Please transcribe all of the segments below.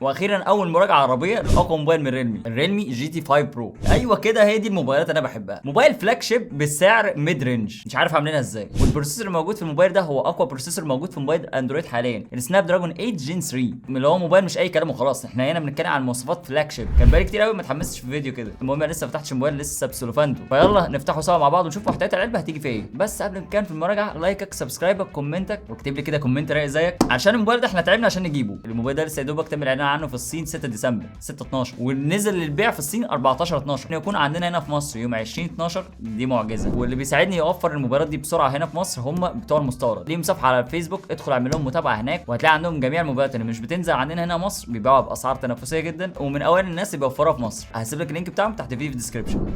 واخيرا اول مراجعه عربيه لاقوى موبايل من الريلمي جي تي 5 برو. ايوه كده، هي دي الموبايلات انا بحبها، موبايل فلاج شيب بالسعر ميد رينج، مش عارف عاملينها ازاي. والبروسيسور الموجود في الموبايل ده هو اقوى بروسيسور موجود في موبايل اندرويد حاليا، السناب دراجون 8 جين 3، اللي هو موبايل مش اي كلام وخلاص. احنا هنا بنتكلم عن مواصفات فلاج شيب. كان بقالي كتير قوي ما اتحمستش في فيديو كده. المهم انا لسه ما فتحتش الموبايل، لسه بسلوفاندو، فيلا نفتحه سوا مع بعض ونشوف محتويات العلبه هتيجي في ايه. بس قبل ما نتكلم في المراجعه، لايكك، سبسكرايبك، كومنتك، واكتب لي كده كومنت رايق زيك، عشان الموبايل ده احنا تعبنا عشان نجيبه. الموبايل ده لسه يا دوبك تم الاعلان عنه في الصين 6 ديسمبر 6/12، ونزل للبيع في الصين 14/12، يكون عندنا هنا في مصر يوم 20/12. دي معجزه. واللي بيساعدني يوفر الموبايلات دي بسرعه هنا في مصر هم بتوع المستورد، ليهم صفحه على الفيسبوك، ادخل اعمل لهم متابعه هناك، وهتلاقي عندهم جميع الموبايلات اللي مش بتنزل عندنا هنا مصر، بيبيعوها باسعار تنافسيه جدا، ومن اوائل الناس اللي بيوفروها في مصر. هسيب لك اللينك بتاعهم تحت الفيديو في الديسكربشن.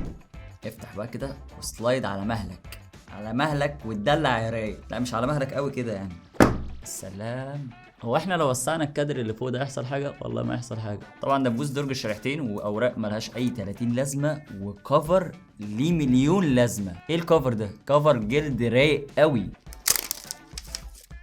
افتح بقى كده وسلايد على مهلك، على مهلك وتدلع يا رايق. لا مش على مهلك قوي كده يعني. السلام. هو احنا لو وسعنا الكادر اللي فوق ده هيحصل حاجه؟ والله ما هيحصل حاجه. طبعا دبوس درج الشريحتين، واوراق ملهاش اي 30 لازمه، وكفر ليه مليون لازمه. ايه الكفر ده؟ كفر جلد رايق قوي.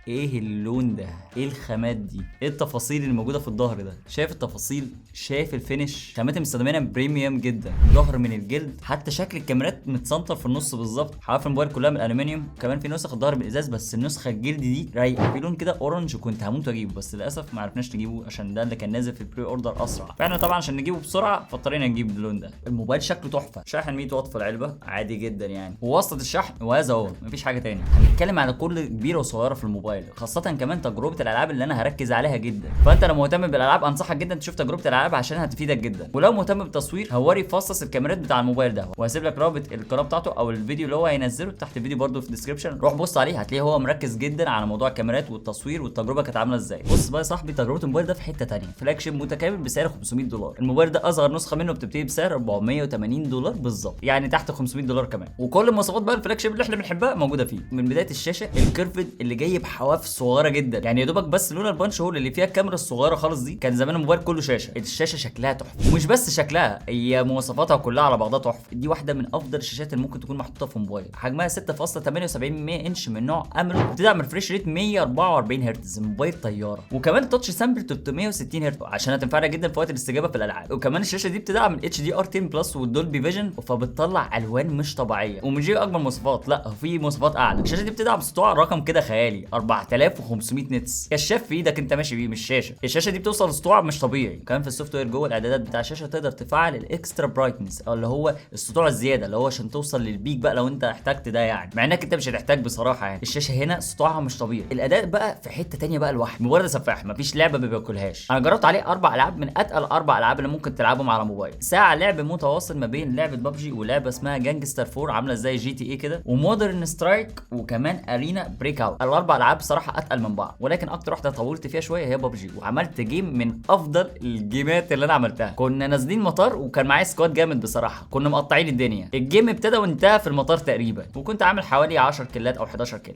ايه اللون ده؟ ايه الخامات دي؟ ايه التفاصيل اللي موجوده في الظهر ده؟ شايف التفاصيل؟ شايف الفينش؟ خامات مستخدمينها بريميوم جدا، ظهر من الجلد، حتى شكل الكاميرات متسنطر في النص بالظبط. حواف الموبايل كلها من الالومنيوم، كمان في نسخ الظهر بالازاز، بس النسخه الجلد دي رايقه، في لون كده اورنج، وكنت هموت اجيبه بس للاسف ما عرفناش نجيبه عشان ده اللي كان نازل في البري اوردر اسرع، فاحنا طبعا عشان نجيبه بسرعه فاضطرينا نجيب اللون ده. الموبايل شكله تحفه، شاحن 100 واط في العلبه عادي جدا يعني، ووصلة الشحن، وهذا هو، مفيش حاجه تاني. هنتكلم على كل كبيره وصغيره في الموبايل، خاصه كمان تجربه الالعاب اللي انا هركز عليها جدا. فانت لو مهتم بالالعاب انصحك جدا تشوف تجربه الالعاب عشان هتفيدك جدا. ولو مهتم بالتصوير هوري فصص الكاميرات بتاع الموبايل ده، وهسيب لك رابط القناه بتاعته او الفيديو اللي هو هينزله تحت الفيديو برده في الديسكربشن، روح بص عليه هتلاقيه هو مركز جدا على موضوع الكاميرات والتصوير والتجربه كانت عامله ازاي. بص بقى يا صاحبي، تجربه الموبايل ده في حته ثانيه، فلاج شيب متكامل بسعر $500. الموبايل ده اصغر نسخه منه بتبتدي بسعر $480 بالظبط، يعني تحت $500 كمان. وكل مواصفات بقى الفلاج شيب اللي احنا بنحبها موجوده فيه، من بدايه الشاشه الكيرفد اللي جاي بحواف صغيره جدا، يعني يا دوبك بس لون البانش هول اللي فيها الكاميرا الصغيره خالص دي. كان زمان الموبايل كله شاشه، الشاشه شكلها تحفه، ومش بس شكلها، هي مواصفاتها كلها على بعضها تحفه. دي واحده من افضل الشاشات اللي ممكن تكون محطوطه في موبايل، حجمها 6.78 انش من نوع اموليد، بتدعم ريفريش ريت 144 هرتز، موبايل طياره. وكمان تاتش سامبل 360 هرتز عشان هتنفعنا جدا في وقت الاستجابه في الالعاب. وكمان الشاشه دي بتدعم الاتش دي ار 10 بلس والدولبي فيجن، فبتطلع الوان مش طبيعيه. ومش دي اكبر مواصفات، لا في مواصفات اعلى. الشاشه دي بتدعم سطوع رقم كده خيالي 4500 نتس، كشاف في ايدك انت ماشي بيه مش شاشه. الشاشه دي بتوصل لسطوع مش طبيعي. كمان في السوفت وير جوه الاعدادات بتاع الشاشه تقدر تفعل الاكسترا برايتنس، او اللي هو السطوع الزياده، اللي هو عشان توصل للبيك بقى لو انت احتجت ده يعني، مع انك انت مش هتحتاج بصراحه يعني. الشاشه هنا سطوعها مش طبيعي. الاداء بقى في حته ثانيه بقى لوحده، الموبايل ده سفاح، مفيش لعبه ما بياكلهاش. انا جربت عليه 4 العاب من اتقل 4 العاب اللي ممكن تلعبهم على موبايل. ساعه لعب متواصل ما بين لعبه ببجي ولعبه اسمها جانجستر 4 عامله زي جي تي اي كده، ومودرن سترايك، وكمان ارينا بريك اوت. ال4 العاب بصراحه اتقل من بعض، ولكن اكتر واحده طولت فيها شويه هي ببجي، وعملت جيم من افضل الجيمات اللي انا عملتها. كنا نازلين مطار وكان معايا سكواد جامد بصراحه، كنا مقطعين الدنيا. الجيم ابتدى وانتهى في المطار تقريبا، وكنت عامل حوالي 10 كيلات او 11 كيل.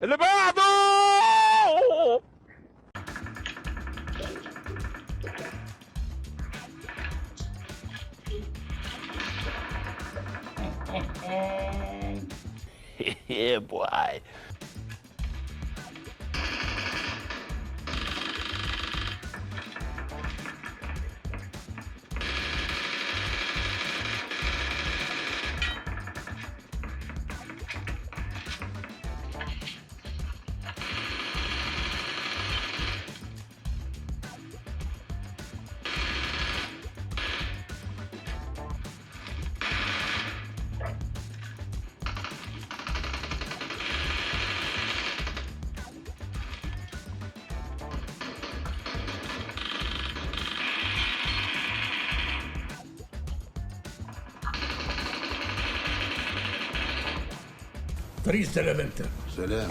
اللي بعده. Yeah, boy. طريق سلام انت. سلام.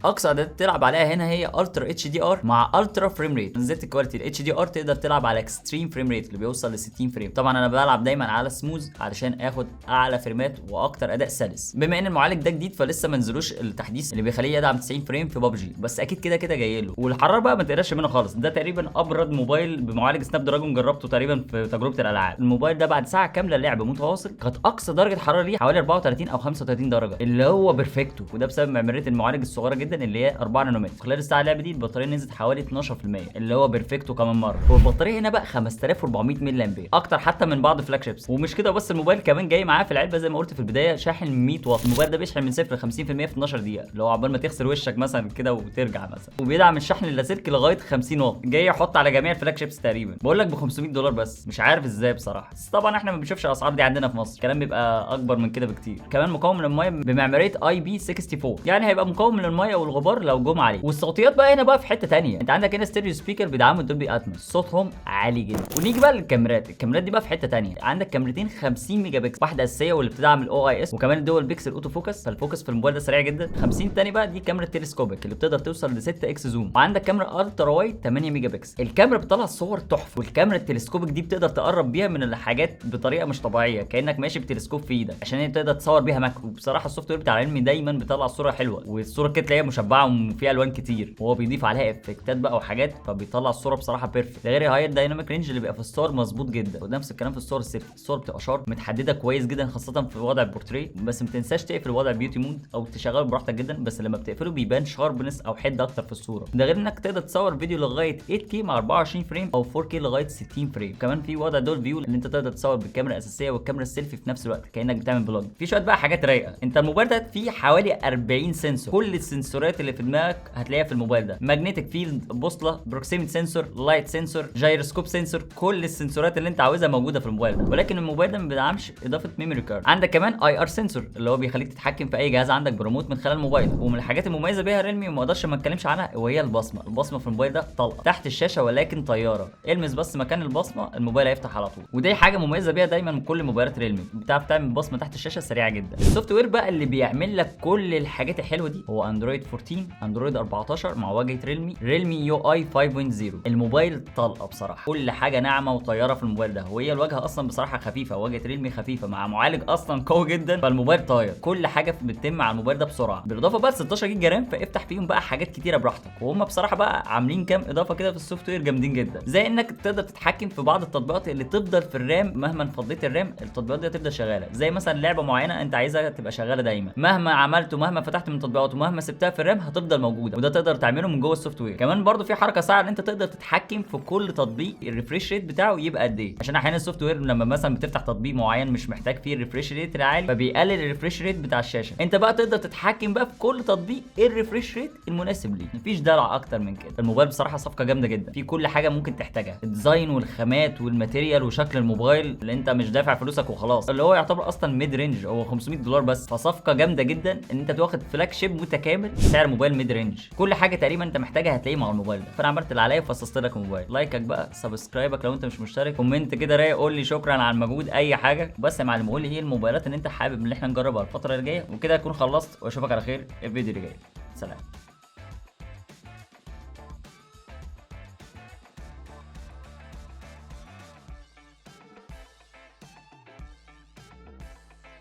اقصى اعدادات تلعب عليها هنا هي الترا اتش دي ار مع الترا فريم ريت. نزلت الكواليتي الاتش دي ار تقدر تلعب على اكستريم فريم ريت اللي بيوصل ل 60 فريم. طبعا انا بلعب دايما على سموز علشان اخد اعلى فريمات واكتر اداء سلس. بما ان المعالج ده جديد فلسه ما نزلوش التحديث اللي بيخليه يدعم 90 فريم في ببجي، بس اكيد كده كده جاي له. والحراره بقى ما تقلقش منه خالص، ده تقريبا ابرد موبايل بمعالج سناب دراجون جربته تقريبا في تجربه الالعاب. الموبايل ده بعد ساعه كامله لعب متواصل كانت اقصى درجه حراره ليه حوالي 34 او 35 درجه، اللي هو بيرفكتو، وده بسبب معماريه المعالج الصغيره جدا اللي هي 4 نانومتر. خلال الساعه اللعب دي البطاريه نزلت حوالي 12%، اللي هو بيرفكتو كمان مره. والبطاريه هنا بقى 5400 ملي امبير، اكتر حتى من بعض فلاج شيبس. ومش كده بس، الموبايل كمان جاي معاه في العلبه زي ما قلت في البدايه شاحن 100 واط. الموبايل ده بيشحن من 0 ل 50% في 12 دقيقه، اللي هو عقبال ما تغسل وشك مثلا كده وترجع مثلا. وبيدعم الشحن اللاسلكي لغايه 50 واط، جاي يحط على جميع الفلاج شيبس تقريبا. بقول لك ب $500 بس، مش عارف ازاي بصراحه. بس طبعا احنا ما بنشوفش الاسعار دي عندنا في مصر، الكلام بيبقى اكبر من كده بكتير. كمان مقاوم للميه بمعماريه IP64، يعني هيبقى مقاوم للميه والغبار لو جم عليه. والصوتيات بقى هنا بقى في حته ثانيه، انت عندك هنا ستيريو سبيكر بيدعموا الدولبي اتموس، صوتهم عالي جدا. ونيجي بقى للكاميرات، الكاميرات دي بقى في حته ثانيه. عندك كاميرتين 50 ميجا بكسل، واحده اساسيه واللي بتدعم الاو اي اس، وكمان الدول بيكسل اوتو فوكس، فالفوكس في الموبايل ده سريع جدا. 50 تاني بقى دي كاميرا تلسكوبيك اللي بتقدر توصل ل 6 اكس زوم. وعندك كاميرا الترا وايد 8 ميجا بكسل، الكاميرا بتطلع صور تحفه. والكاميرا التلسكوبيك دي بتقدر تقرب بيها من الحاجات بطريقه مش طبيعيه، كانك ماشي بتلسكوب في ايدك، عشان هي تقدر تصور بيها ماكرو. وبصراحه السوفت وير بتاع علمي دايما بيطلع صوره حلوه، والصوره كده تلاقيها مشبعه وفيها الوان كتير، وهو بيضيف عليها افكتات بقى وحاجات، فبيطلع الصوره بصراحه بيرفكت. ده غير الهاي دايناميك رينج اللي بيبقى في الصور مظبوط جدا. ونفس الكلام في الصور السيلفي، الصور بتبقى شارب متحدده كويس جدا خاصه في وضع البورتريه. بس ما تنساش تقفل وضع البيوتي مود او تشغله براحتك جدا، بس لما بتقفله بيبان شاربنس او حده اكتر في الصوره. ده غير انك تقدر تصور فيديو لغايه 8K مع 24 فريم او 4K لغايه 60 فريم. كمان في وضع دول فيو اللي انت تقدر تصور بالكاميرا الاساسيه والكاميرا السيلفي في نفس الوقت كانك بتعمل فلوج. في شويه بقى حاجات رايقه. انت الموبايل ده فيه حوالي 40 سنسور، كل السنسورات اللي في دماغك هتلاقيها في الموبايل ده. ماجنتيك فيلد، بوصله، بروكسيميتي سنسور، لايت سنسور، جايروسكوب سنسور، كل السنسورات اللي انت عاوزها موجوده في الموبايل ده. ولكن الموبايل ده ما بيدعمش اضافه ميموري كارد. عندك كمان اي ار سنسور اللي هو بيخليك تتحكم في اي جهاز عندك بريموت من خلال الموبايل. ومن الحاجات المميزه بيها ريلمي وما اقدرش ما اتكلمش عنها وهي البصمه في الموبايل ده طلقه تحت الشاشه ولكن طياره، المس بس مكان البصمه الموبايل هيفتح على طول. ودي حاجه مميزه بيها دايما من كل موبايلات ريلمي، بتعرف تعمل بصمه تحت الشاشه سريعه جدا. السوفت وير بقى اللي بيعمل لك كل الحاجات الحلوه دي هو اندرويد 14، اندرويد 14 مع واجهه ريلمي يو اي 5.0. الموبايل طلقه بصراحه، كل حاجه ناعمه وطياره في الموبايل ده. وهي الواجهه اصلا بصراحه خفيفه، واجهه ريلمي خفيفه مع معالج اصلا قوي جدا، فالموبايل طاير. كل حاجه بتتم على الموبايل ده بسرعه، بالاضافه بقى 16 جيجا رام، فافتح فيهم بقى حاجات كتيره براحتك. وهم بصراحه بقى عاملين كام اضافه كده في السوفت وير جامدين جدا، زي انك تقدر تتحكم في بعض التطبيقات اللي تفضل في الرام مهما فضيت الرام، التطبيقات دي هتفضل شغاله. زي مثلا لعبه معينه انت عايزها تبقى شغاله دايما، مهما عملت ومهما فتحت من تطبيقات ومهما سبتها في الرام هتفضل موجوده. وده تقدر تعمله من جوه السوفت وير. كمان برضو في حركه ساعه ان انت تقدر تتحكم في كل تطبيق الريفريش ريت بتاعه يبقى قد ايه، عشان احيانا السوفت وير لما مثلا بتفتح تطبيق معين مش محتاج فيه الريفريش ريت العالي فبيقلل الريفريش ريت بتاع الشاشه. انت بقى تقدر تتحكم بقى في كل تطبيق ايه الريفريش ريت المناسب ليه. مفيش دلع اكتر من كده. الموبايل بصراحه صفقه جامده جدا، في كل حاجه ممكن تحتاجها، الديزاين والخامات والماتيريال وشكل الموبايل اللي انت مش دافع فلوسك وخلاص، اللي هو يعتبر اصلا ميد رينج، هو $500 بس. فصفقه جامده جدا ان انت تاخد فلاج شيب متكامل بسعر موبايل ميد رينج. كل حاجه تقريبا انت محتاجها هتلاقيه مع الموبايل ده. فانا عملت اللي عليا وفصصت لك الموبايل. لايكك بقى، سبسكرايبك لو انت مش مشترك، كومنت كده رايق قول لي شكرا على المجهود، اي حاجه. بس يا معلم قول لي ايه الموبايلات اللي انت حابب ان احنا نجربها الفتره اللي جايه، وكده اكون خلصت واشوفك على خير الفيديو اللي جاي. سلام.